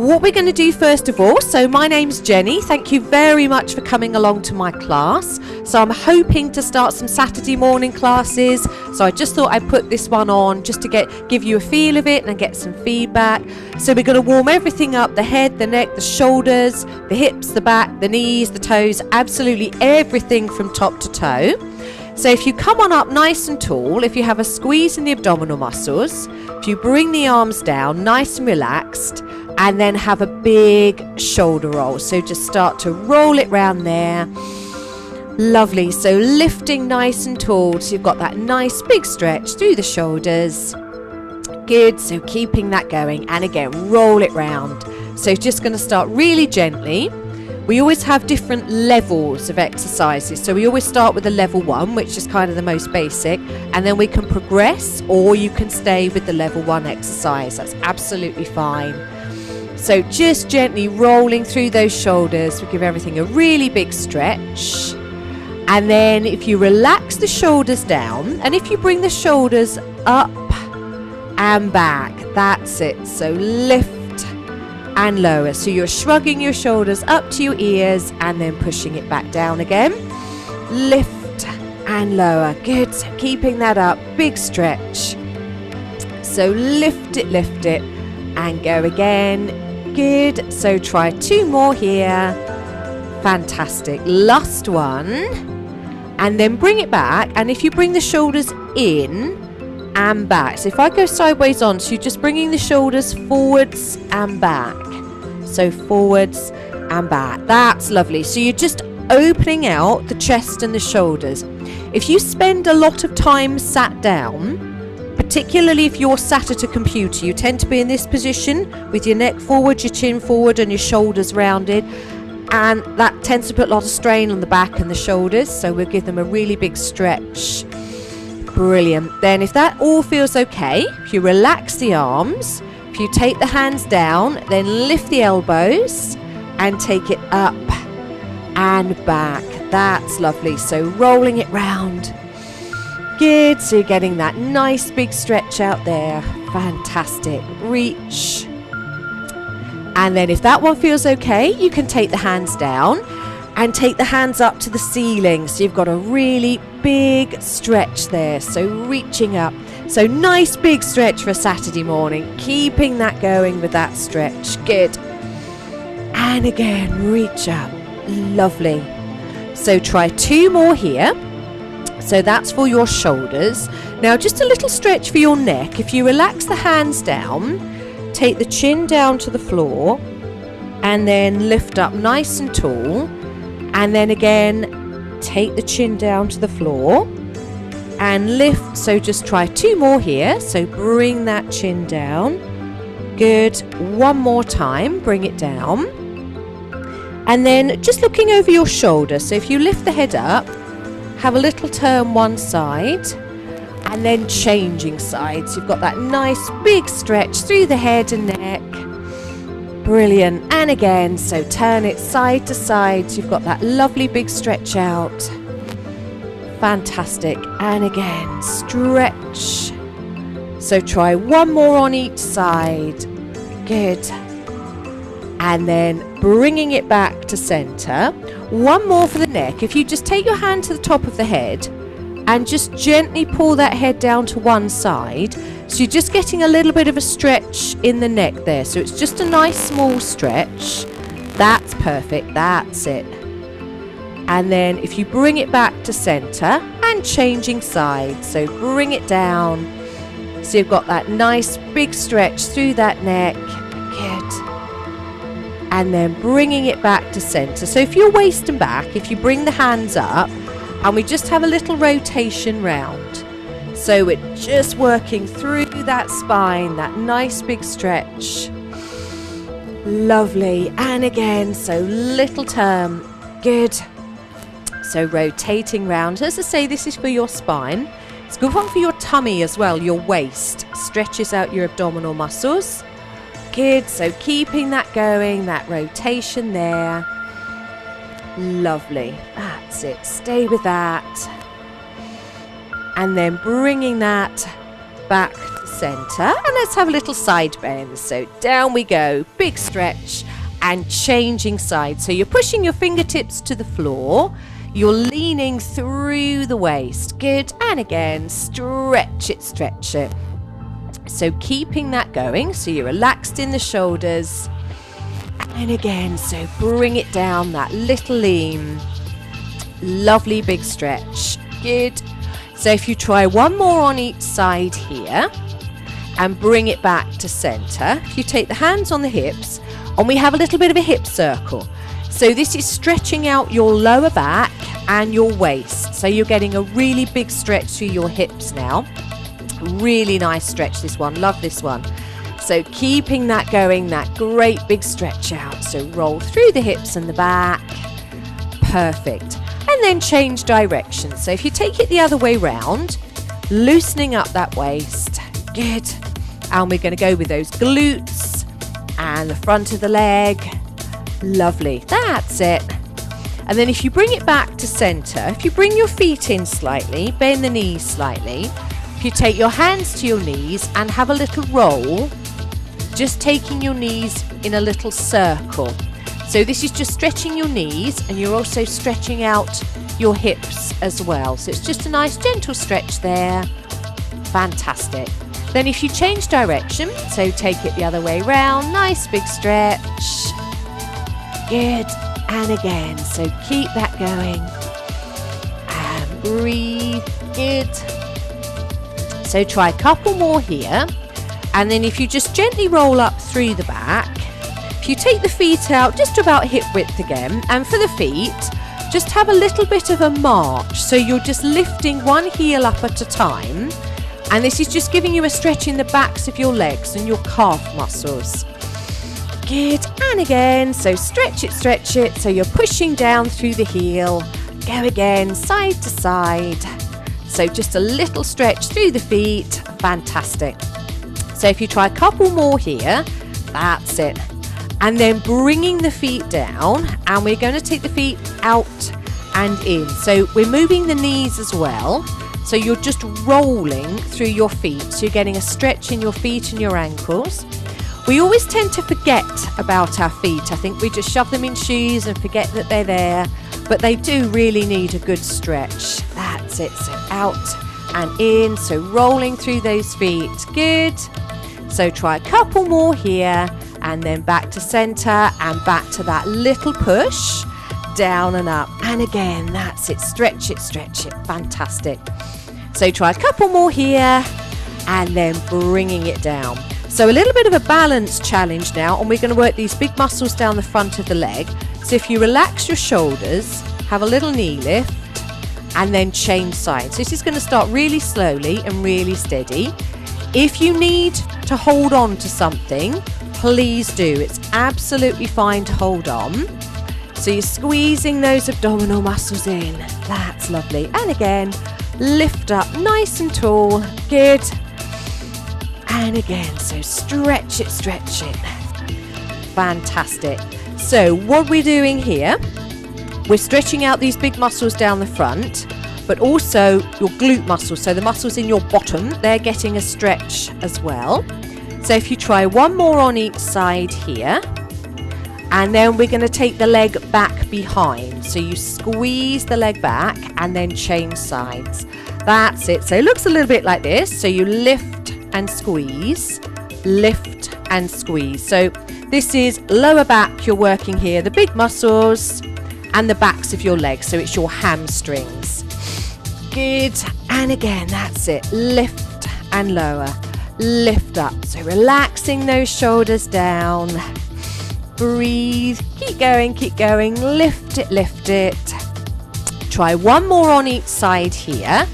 what we're going to do first of all, so my name's Jenny. Thank you very much for coming along to my class. So I'm hoping to start some Saturday morning classes. So I just thought I'd put this one on just to give you a feel of it and get some feedback. So we're going to warm everything up, the head, the neck, the shoulders, the hips, the back, the knees, the toes, absolutely everything from top to toe. So if you come on up nice and tall, if you have a squeeze in the abdominal muscles, if you bring the arms down nice and relaxed, and then have a big shoulder roll. So just start to roll it round there. Lovely. So lifting nice and tall. So you've got that nice big stretch through the shoulders. Good. So keeping that going. And again, roll it round. So just going to start really gently. We always have different levels of exercises. So we always start with a level 1, which is kind of the most basic. And then we can progress, or you can stay with the level 1 exercise. That's absolutely fine. So just gently rolling through those shoulders. We give everything a really big stretch. And then if you relax the shoulders down, and if you bring the shoulders up and back, that's it. So lift and lower. So you're shrugging your shoulders up to your ears and then pushing it back down again. Lift and lower. Good. So keeping that up. Big stretch. So lift it, and go again. Good. So try 2 more here. Fantastic. Last one. And then bring it back. And if you bring the shoulders in and back. So if I go sideways on, so you're just bringing the shoulders forwards and back. So forwards and back. That's lovely. So you're just opening out the chest and the shoulders. If you spend a lot of time sat down, particularly if you're sat at a computer, you tend to be in this position with your neck forward, your chin forward and your shoulders rounded, and that tends to put a lot of strain on the back and the shoulders, so we'll give them a really big stretch. Brilliant. Then if that all feels okay, if you relax the arms, if you take the hands down, then lift the elbows and take it up and back. That's lovely. So rolling it round. Good. So you're getting that nice big stretch out there. Fantastic. Reach. And then if that one feels okay, you can take the hands down and take the hands up to the ceiling. So you've got a really big stretch there. So reaching up. So nice big stretch for a Saturday morning. Keeping that going with that stretch. Good. And again, reach up. Lovely. So try 2 more here. So that's for your shoulders. Now just a little stretch for your neck. If you relax the hands down, take the chin down to the floor and then lift up nice and tall. And then again, take the chin down to the floor and lift. So just try 2 more here. So bring that chin down. Good. 1 more time, bring it down. And then just looking over your shoulder. So if you lift the head up, have a little turn one side and then changing sides. You've got that nice big stretch through the head and neck. Brilliant. And again, so turn it side to side. So you've got that lovely big stretch out. Fantastic. And again, stretch. So try 1 more on each side. Good. And then bringing it back to center. 1 more for the neck. If you just take your hand to the top of the head and just gently pull that head down to one side. So you're just getting a little bit of a stretch in the neck there. So it's just a nice small stretch. That's perfect. That's it. And then if you bring it back to center and changing sides. So bring it down. So you've got that nice big stretch through that neck. Good. And then bringing it back to center. So if you're waist and back, if you bring the hands up and we just have a little rotation round. So we're just working through that spine, that nice big stretch. Lovely. And again, so little turn. Good. So rotating round. As I say, this is for your spine. It's a good one for your tummy as well, your waist. Stretches out your abdominal muscles. Good. So keeping that going, that rotation there. Lovely. That's it. Stay with that. And then bringing that back to center, and let's have a little side bend. So down we go, big stretch, and changing sides. So you're pushing your fingertips to the floor, you're leaning through the waist. Good, and again, stretch it, stretch it. So keeping that going, so you're relaxed in the shoulders, and again, so bring it down, that little lean. Lovely big stretch. Good. So if you try one more on each side here and bring it back to center, if you take the hands on the hips, and we have a little bit of a hip circle. So this is stretching out your lower back and your waist. So you're getting a really big stretch through your hips now. Really nice stretch, this one. Love this one. So keeping that going, that great big stretch out. So roll through the hips and the back. Perfect. And then change direction. So if you take it the other way round, loosening up that waist. Good. And we're going to go with those glutes and the front of the leg. Lovely. That's it. And then if you bring it back to center, if you bring your feet in slightly, bend the knees slightly. If you take your hands to your knees and have a little roll, just taking your knees in a little circle. So this is just stretching your knees, and you're also stretching out your hips as well. So it's just a nice gentle stretch there. Fantastic. Then if you change direction, so take it the other way round, nice big stretch. Good. And again, so keep that going. And breathe. Good. So try a couple more here. And then if you just gently roll up through the back, if you take the feet out just about hip width again, and for the feet, just have a little bit of a march. So you're just lifting one heel up at a time. And this is just giving you a stretch in the backs of your legs and your calf muscles. Good. And again, so stretch it, stretch it. So you're pushing down through the heel. Go again, side to side. So just a little stretch through the feet. Fantastic. So if you try a couple more here, that's it. And then bringing the feet down, and we're going to take the feet out and in. So we're moving the knees as well. So you're just rolling through your feet. So you're getting a stretch in your feet and your ankles. We always tend to forget about our feet. I think we just shove them in shoes and forget that they're there. But they do really need a good stretch. That's it. So out and in. So rolling through those feet. Good. So try a couple more here. And then back to center and back to that little push, down and up. And again, that's it. Stretch it, stretch it. Fantastic. So try a couple more here and then bringing it down. So a little bit of a balance challenge now, and we're going to work these big muscles down the front of the leg. So if you relax your shoulders, have a little knee lift and then change sides. This is going to start really slowly and really steady. If you need to hold on to something, please do. It's absolutely fine to hold on. So you're squeezing those abdominal muscles in. That's lovely. And again, lift up nice and tall. Good. And again, so stretch it, stretch it. Fantastic. So what we're doing here, we're stretching out these big muscles down the front, but also your glute muscles. So the muscles in your bottom, they're getting a stretch as well. So if you try one more on each side here, and then we're going to take the leg back behind. So you squeeze the leg back and then change sides. That's it. So it looks a little bit like this. So you lift and squeeze, lift and squeeze. So this is lower back, you're working here, the big muscles and the backs of your legs. So it's your hamstrings. Good. And again, that's it. Lift and lower. Lift up. So relaxing those shoulders down. Breathe. Keep going, keep going. Lift it, lift it. Try one more on each side here.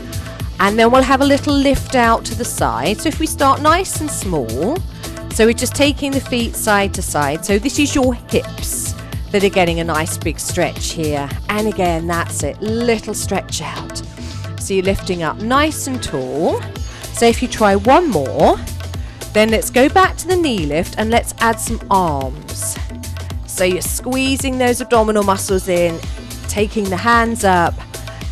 And then we'll have a little lift out to the side. So if we start nice and small, so we're just taking the feet side to side. So this is your hips that are getting a nice big stretch here. And again, that's it. Little stretch out. So you're lifting up nice and tall. So if you try one more, then let's go back to the knee lift and let's add some arms. So you're squeezing those abdominal muscles in, taking the hands up.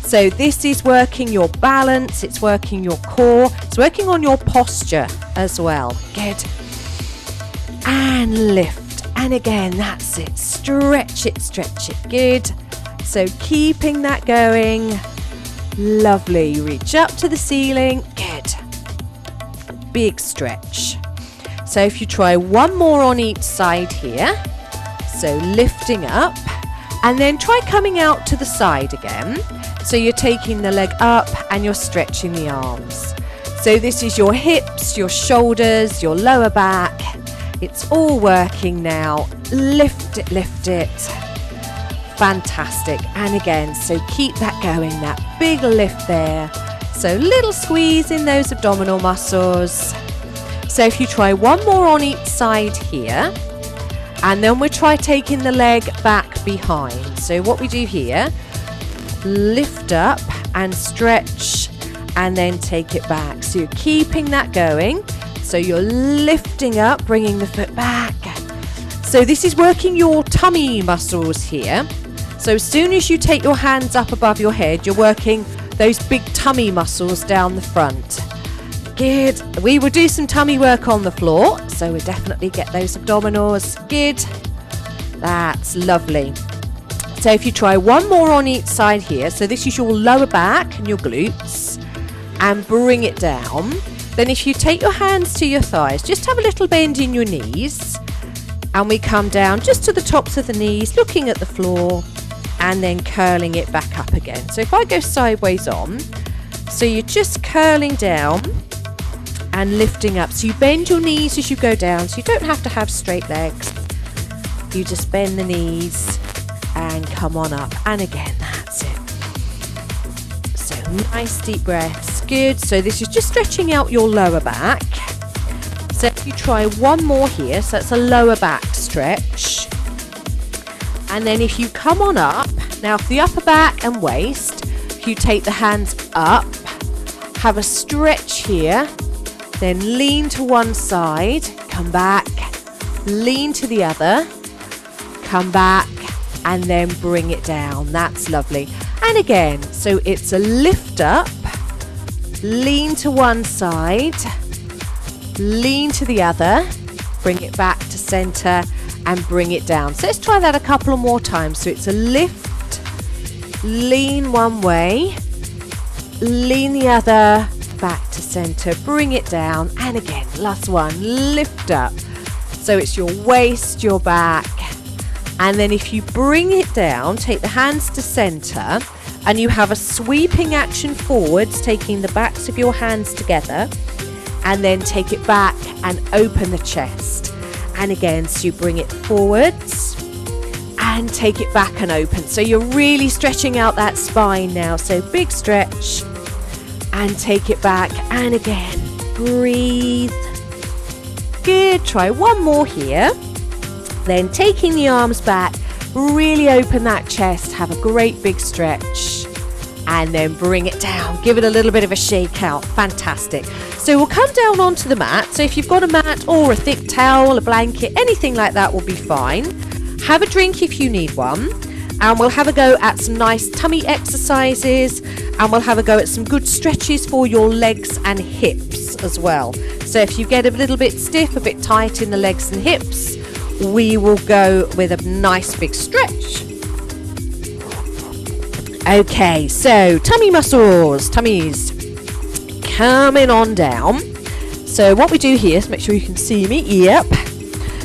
So this is working your balance, it's working your core, it's working on your posture as well. Good. And lift. And again, that's it. Stretch it, stretch it. Good. So keeping that going. Lovely. Reach up to the ceiling. Good. Big stretch. So if you try one more on each side here. So lifting up. And then try coming out to the side again. So you're taking the leg up and you're stretching the arms. So this is your hips, your shoulders, your lower back. It's all working now. Lift it, lift it. Fantastic. And again, so keep that going, that big lift there. So little squeeze in those abdominal muscles. So if you try one more on each side here, and then we'll try taking the leg back behind. So what we do here, lift up and stretch and then take it back. So you're keeping that going. So you're lifting up, bringing the foot back. So this is working your tummy muscles here. So as soon as you take your hands up above your head, you're working those big tummy muscles down the front. Good. We will do some tummy work on the floor. So we'll definitely get those abdominals. Good. That's lovely. So if you try one more on each side here. So this is your lower back and your glutes. And bring it down. Then if you take your hands to your thighs, just have a little bend in your knees. And we come down just to the tops of the knees, looking at the floor. And then curling it back up again. So if I go sideways on. So you're just curling down. And lifting up. So you bend your knees as you go down. So you don't have to have straight legs. You just bend the knees and come on up. And again, that's it. So nice deep breaths. Good. So this is just stretching out your lower back. So if you try one more here. So that's a lower back stretch. And then if you come on up. Now for the upper back and waist. If you take the hands up. Have a stretch here. Then lean to one side, come back, lean to the other, come back, and then bring it down. That's lovely. And again, so it's a lift up, lean to one side, lean to the other, bring it back to center, and bring it down. So let's try that a couple of more times. So it's a lift, lean one way, lean the other, back to center, bring it down, and again, last one, lift up. So it's your waist, your back, and then if you bring it down, take the hands to center, and you have a sweeping action forwards, taking the backs of your hands together, and then take it back and open the chest. And again, so you bring it forwards and take it back and open. So you're really stretching out that spine now. So big stretch. And take it back, and again, breathe. Good, try one more here. Then taking the arms back, really open that chest, have a great big stretch. And then bring it down, give it a little bit of a shake out. Fantastic. So we'll come down onto the mat. So if you've got a mat or a thick towel, a blanket, anything like that will be fine. Have a drink if you need one. And we'll have a go at some nice tummy exercises, and we'll have a go at some good stretches for your legs and hips as well. So if you get a little bit stiff, a bit tight in the legs and hips, we will go with a nice big stretch. Okay, so tummy muscles, tummies, coming on down. So what we do here is make sure you can see me. Yep.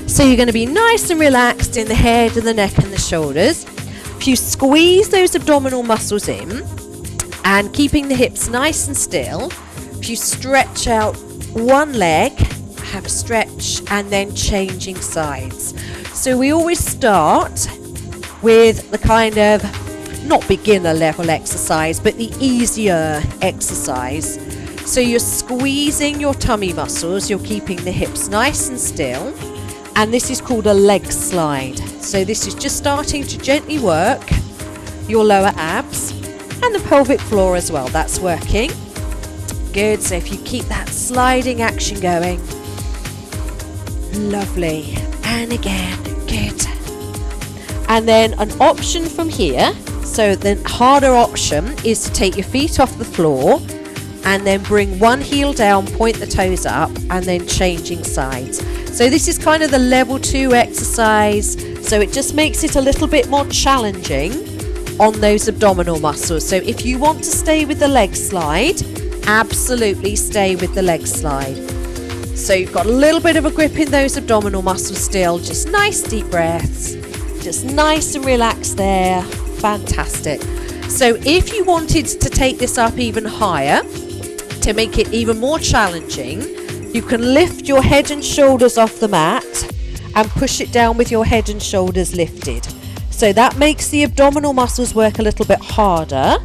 So you're going to be nice and relaxed in the head and the neck and the shoulders. If you squeeze those abdominal muscles in and keeping the hips nice and still, if you stretch out one leg, have a stretch, and then changing sides. So we always start with the kind of not beginner level exercise, but the easier exercise. So you're squeezing your tummy muscles, you're keeping the hips nice and still. And this is called a leg slide. So this is just starting to gently work your lower abs and the pelvic floor as well. That's working. Good. So if you keep that sliding action going. Lovely. And again. Good. And then an option from here, so the harder option is to take your feet off the floor and then bring one heel down, point the toes up, and then changing sides. So this is kind of the level 2 exercise, so it just makes it a little bit more challenging on those abdominal muscles. So if you want to stay with the leg slide, absolutely stay with the leg slide. So you've got a little bit of a grip in those abdominal muscles still, just nice deep breaths, just nice and relaxed there. Fantastic. So if you wanted to take this up even higher, to make it even more challenging, you can lift your head and shoulders off the mat and push it down with your head and shoulders lifted. So that makes the abdominal muscles work a little bit harder.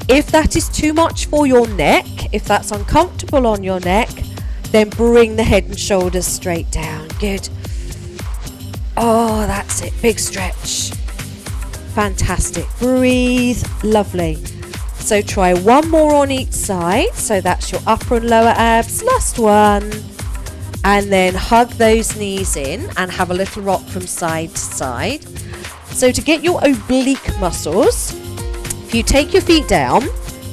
If that is too much for your neck, if that's uncomfortable on your neck, then bring the head and shoulders straight down. Good. Oh, that's it. Big stretch. Fantastic. Breathe. Lovely. So try one more on each side. So that's your upper and lower abs. Last one. And then hug those knees in and have a little rock from side to side. So to get your oblique muscles, if you take your feet down,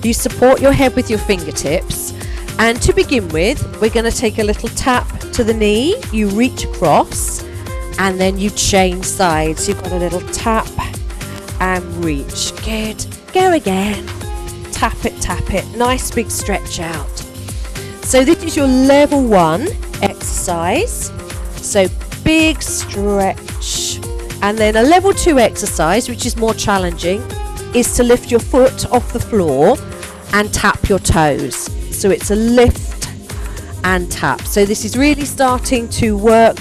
you support your head with your fingertips. And to begin with, we're going to take a little tap to the knee. You reach across and then you change sides. You've got a little tap and reach. Good. Go again. Tap it, nice big stretch out. So this is your level 1 exercise, so big stretch. And then a level 2 exercise, which is more challenging, is to lift your foot off the floor and tap your toes. So it's a lift and tap. So this is really starting to work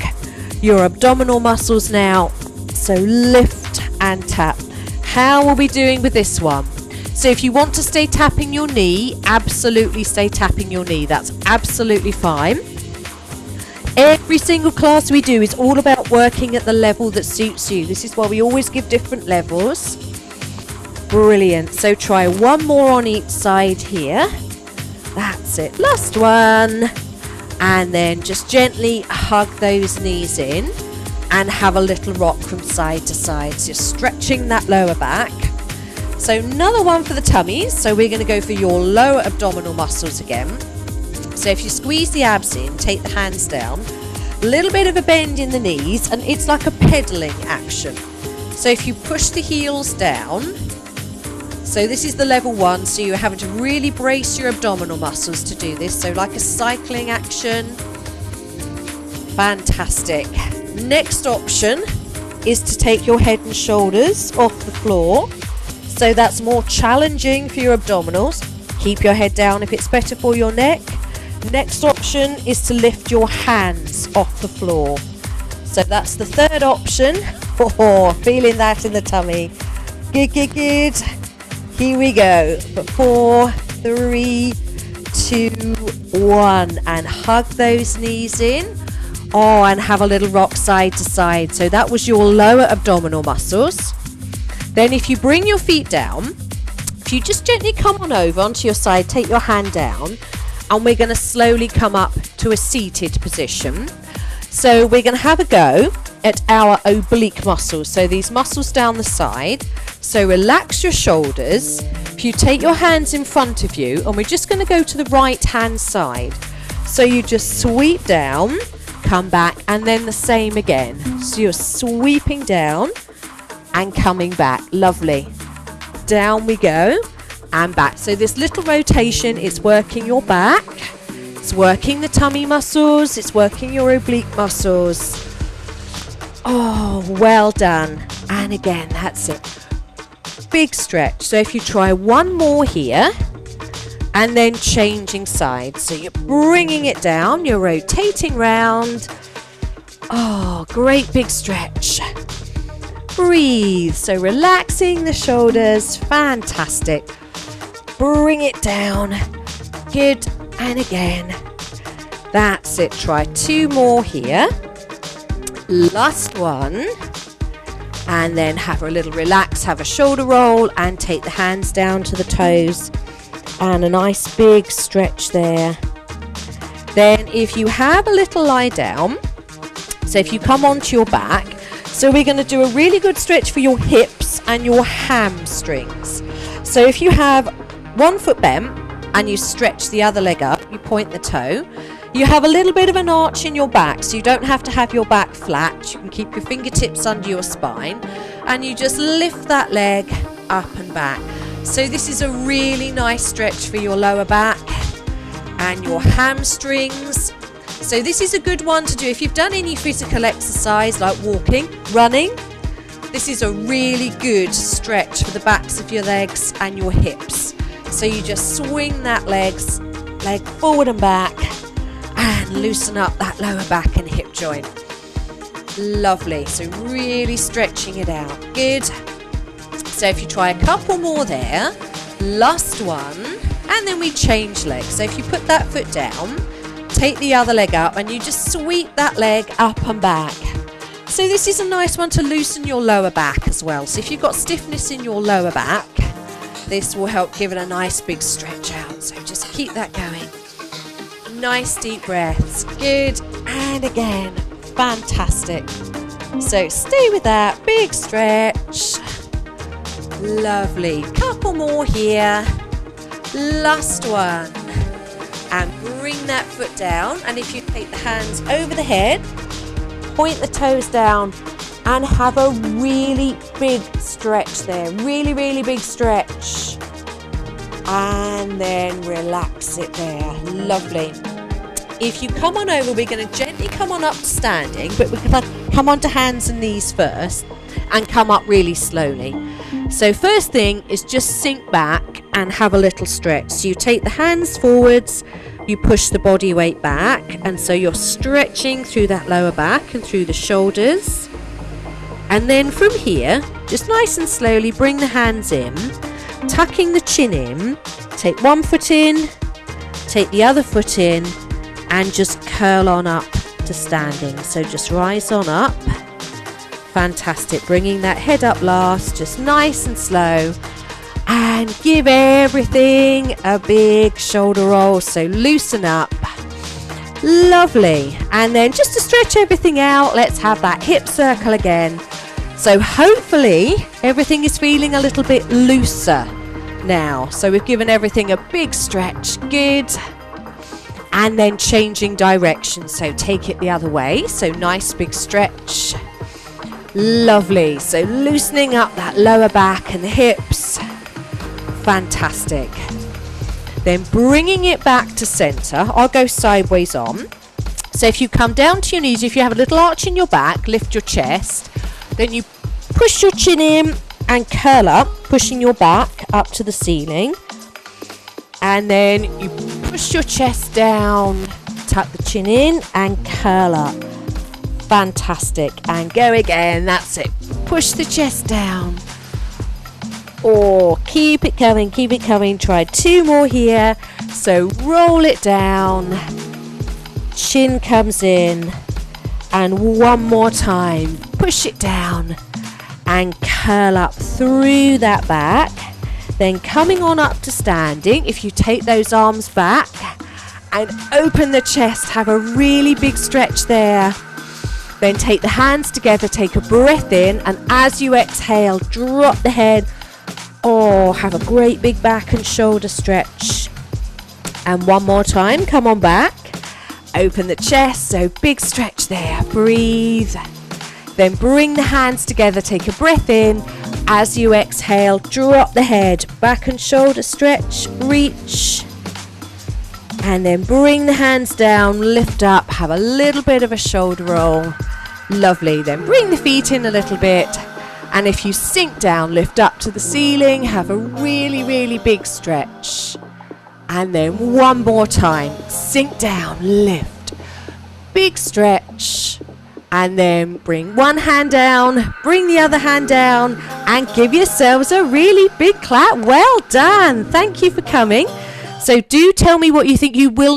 your abdominal muscles now. So lift and tap. How are we doing with this one? So if you want to stay tapping your knee, absolutely stay tapping your knee. That's absolutely fine. Every single class we do is all about working at the level that suits you. This is why we always give different levels. Brilliant. So try one more on each side here. That's it. Last one. And then just gently hug those knees in and have a little rock from side to side. So you're stretching that lower back. So another one for the tummies. So we're going to go for your lower abdominal muscles again. So if you squeeze the abs in, take the hands down, a little bit of a bend in the knees, and it's like a pedaling action. So if you push the heels down, so this is the level 1, so you're having to really brace your abdominal muscles to do this. So like a cycling action. Fantastic. Next option is to take your head and shoulders off the floor. So that's more challenging for your abdominals. Keep your head down if it's better for your neck. Next option is to lift your hands off the floor. So that's the third option. Oh, feeling that in the tummy. Good, good, good. Here we go. 4, 3, 2, 1. And hug those knees in. Oh, and have a little rock side to side. So that was your lower abdominal muscles. Then if you bring your feet down, if you just gently come on over onto your side, take your hand down, and we're going to slowly come up to a seated position. So we're going to have a go at our oblique muscles. So these muscles down the side. So relax your shoulders. If you take your hands in front of you, and we're just going to go to the right hand side. So you just sweep down, come back, and then the same again. So you're sweeping down and coming back. Lovely. Down we go and back. So this little rotation is working your back, it's working the tummy muscles, it's working your oblique muscles. Oh, well done. And again, that's it. Big stretch. So if you try one more here and then changing sides. So you're bringing it down, you're rotating round. Oh, great big stretch. Breathe. So relaxing the shoulders. Fantastic. Bring it down. Good. And again. That's it. Try 2 more here. Last one. And then have a little relax. Have a shoulder roll and take the hands down to the toes. And a nice big stretch there. Then if you have a little lie down, so if you come onto your back, So we're going to do a really good stretch for your hips and your hamstrings. So if you have one foot bent and you stretch the other leg up, you point the toe, you have a little bit of an arch in your back, so you don't have to have your back flat. You can keep your fingertips under your spine and you just lift that leg up and back. So this is a really nice stretch for your lower back and your hamstrings. So this is a good one to do if you've done any physical exercise like walking, running. This is a really good stretch for the backs of your legs and your hips. So you just swing that leg forward and back and loosen up that lower back and hip joint. Lovely. So really stretching it out. Good. So if you try a couple more there, last one, and then we change legs. So if you put that foot down, take the other leg up and you just sweep that leg up and back. So this is a nice one to loosen your lower back as well. So if you've got stiffness in your lower back, this will help give it a nice big stretch out. So just keep that going. Nice deep breaths. Good. And again. Fantastic. So stay with that. Big stretch. Lovely. Couple more here. Last one. And bring that foot down. And if you take the hands over the head, point the toes down and have a really big stretch there. Really, really big stretch. And then relax it there. Lovely. If you come on over, we're going to gently come on up to standing, but we're going to come onto hands and knees first and come up really slowly. So first thing is just sink back and have a little stretch. So you take the hands forwards, you push the body weight back, and so you're stretching through that lower back and through the shoulders. And then from here, just nice and slowly bring the hands in, tucking the chin in, take one foot in, take the other foot in, and just curl on up to standing. So just rise on up. Fantastic. Bringing that head up last, just nice and slow. And give everything a big shoulder roll. So loosen up. Lovely. And then just to stretch everything out, let's have that hip circle again. So hopefully everything is feeling a little bit looser now. So we've given everything a big stretch. Good. And then changing direction. So take it the other way. So nice big stretch. Lovely. So loosening up that lower back and the hips. Fantastic. Then bringing it back to center. I'll go sideways on. So if you come down to your knees, if you have a little arch in your back, lift your chest. Then you push your chin in and curl up, pushing your back up to the ceiling. And then you push your chest down, tuck the chin in and curl up. Fantastic. And go again. That's it. Push the chest down. Or keep it coming, keep it coming. Try two more here. So roll it down. Chin comes in. And one more time. Push it down. And curl up through that back. Then coming on up to standing. If you take those arms back and open the chest, have a really big stretch there. Then take the hands together, take a breath in, and as you exhale, drop the head. Oh, have a great big back and shoulder stretch. And one more time, come on back. Open the chest, so big stretch there. Breathe. Then bring the hands together, take a breath in. As you exhale, drop the head, back and shoulder stretch, reach. And then bring the hands down, lift up, have a little bit of a shoulder roll. Lovely. Then bring the feet in a little bit. And if you sink down, lift up to the ceiling, have a really, really big stretch. And then one more time, sink down, lift, big stretch. And then bring one hand down, bring the other hand down, and give yourselves a really big clap. Well done. Thank you for coming. So do tell me what you think you will